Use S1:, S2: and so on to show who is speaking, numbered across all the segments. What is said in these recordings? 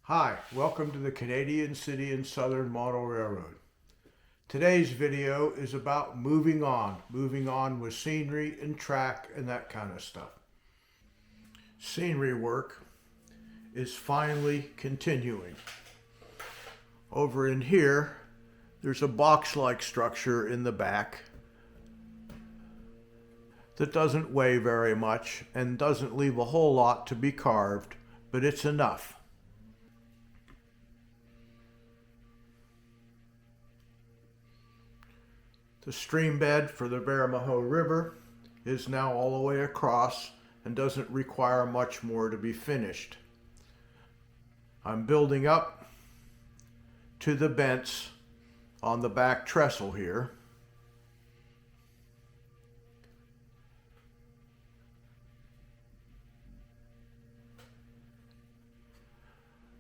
S1: Hi, welcome to the Canadian City and Southern Model Railroad. Today's video is about moving on with scenery and track and that kind of stuff. Scenery work is finally continuing. Over in here, there's a box-like structure in the back that doesn't weigh very much and doesn't leave a whole lot to be carved, but it's enough. The stream bed for the Bermejo River is now all the way across and doesn't require much more to be finished. I'm building up to the bents on the back trestle here.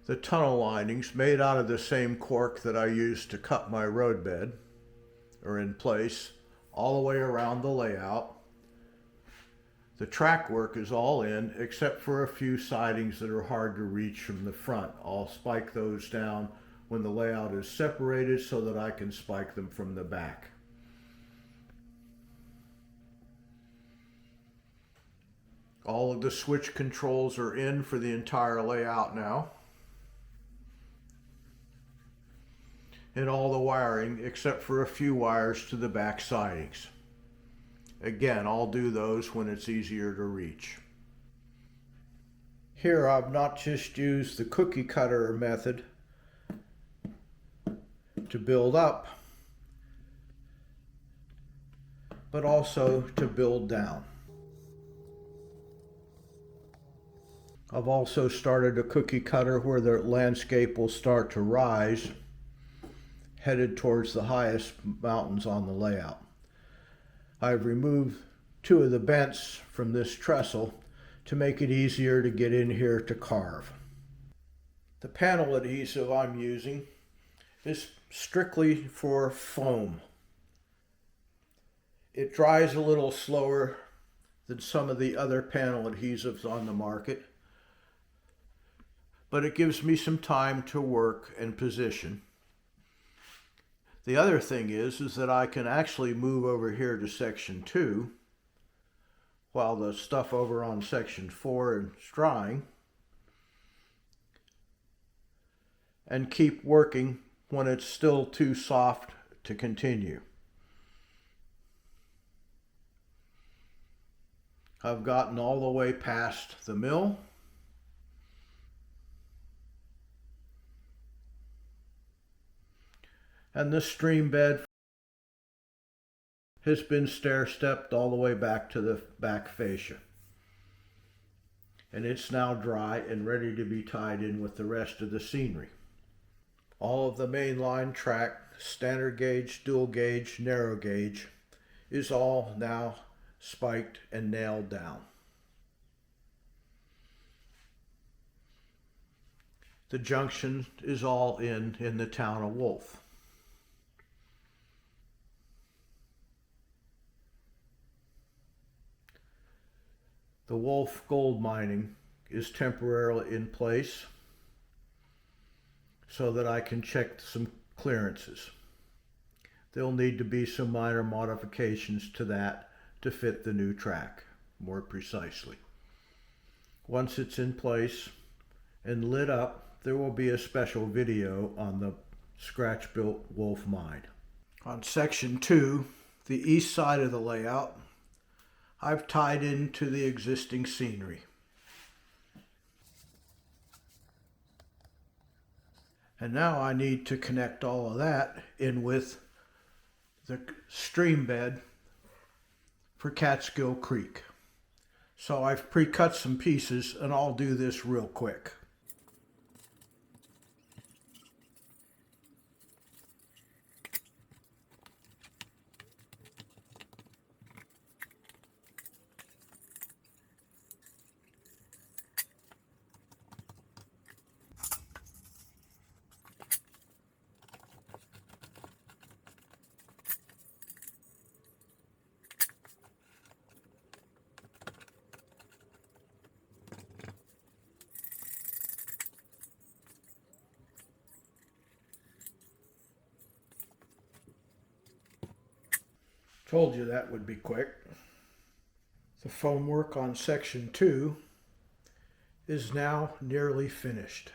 S1: The tunnel linings made out of the same cork that I used to cut my roadbed are in place all the way around the layout. The track work is all in except for a few sidings that are hard to reach from the front. I'll spike those down when the layout is separated so that I can spike them from the back. All of the switch controls are in for the entire layout now. And all the wiring except for a few wires to the back sidings. Again, I'll do those when it's easier to reach. Here I've not just used the cookie cutter method to build up, but also to build down. I've also started a cookie cutter where the landscape will start to rise, headed towards the highest mountains on the layout. I've removed two of the bents from this trestle to make it easier to get in here to carve. The panel adhesive I'm using is strictly for foam. It dries a little slower than some of the other panel adhesives on the market, but it gives me some time to work and position. The other thing is that I can actually move over here to section 2 while the stuff over on section 4 is drying and keep working when it's still too soft to continue. I've gotten all the way past the mill. And the stream bed has been stair-stepped all the way back to the back fascia. And it's now dry and ready to be tied in with the rest of the scenery. All of the mainline track, standard gauge, dual gauge, narrow gauge, is all now spiked and nailed down. The junction is all in the town of Wolf. The Wolf gold mining is temporarily in place so that I can check some clearances. There'll need to be some minor modifications to that to fit the new track more precisely. Once it's in place and lit up, there will be a special video on the scratch-built Wolf mine. On section 2, the east side of the layout, I've tied into the existing scenery. And now I need to connect all of that in with the stream bed for Catskill Creek. So I've pre-cut some pieces and I'll do this real quick. Told you that would be quick. The foam work on section 2 is now nearly finished.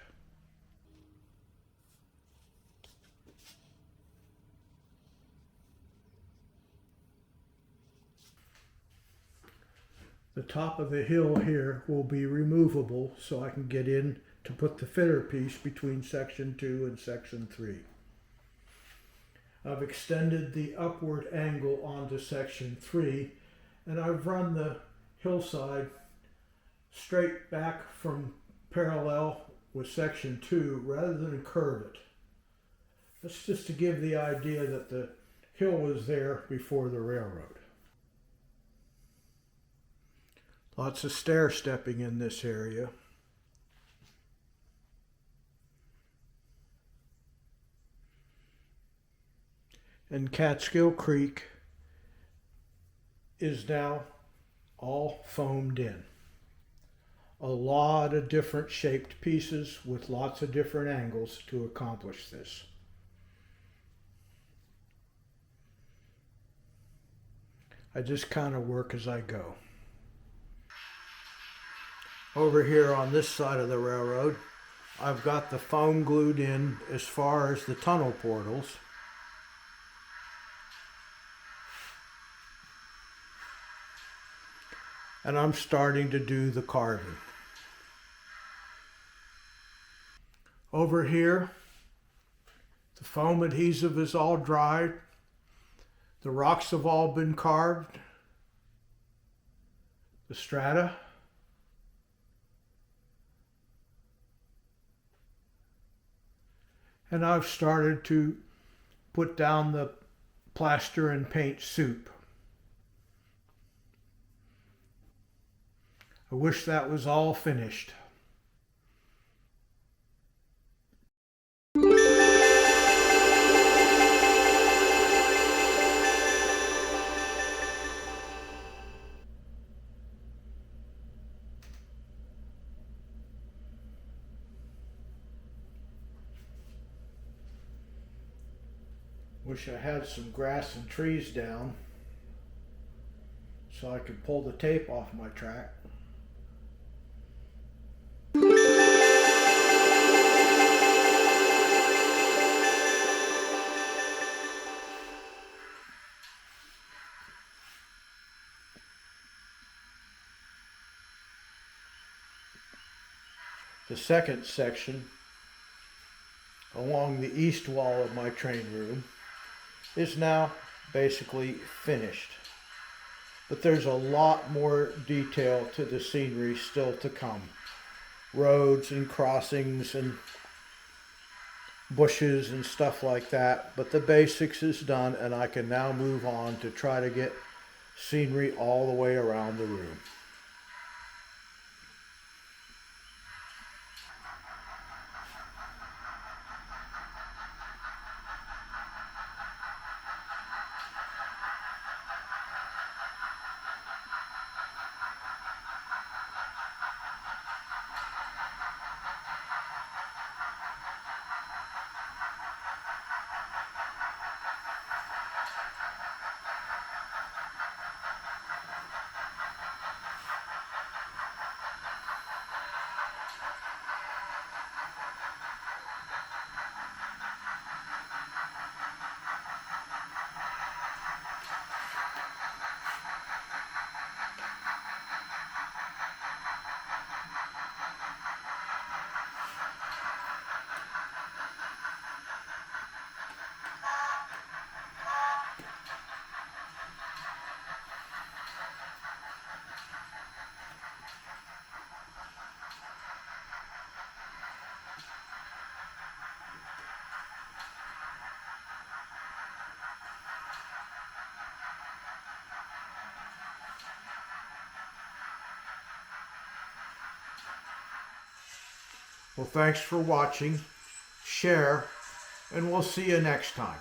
S1: The top of the hill here will be removable so I can get in to put the fitter piece between section 2 and section 3. I've extended the upward angle onto section 3 and I've run the hillside straight back from parallel with section 2 rather than curve it. That's just to give the idea that the hill was there before the railroad. Lots of stair stepping in this area. And Catskill Creek is now all foamed in. A lot of different shaped pieces with lots of different angles to accomplish this. I just kind of work as I go. Over here on this side of the railroad, I've got the foam glued in as far as the tunnel portals. And I'm starting to do the carving. Over here, the foam adhesive is all dried. The rocks have all been carved. The strata. And I've started to put down the plaster and paint soup. I wish that was all finished. Wish I had some grass and trees down so I could pull the tape off my track. The second section along the east wall of my train room is now basically finished. But there's a lot more detail to the scenery still to come. Roads and crossings and bushes and stuff like that. But the basics is done and I can now move on to try to get scenery all the way around the room. Well, thanks for watching, share, and we'll see you next time.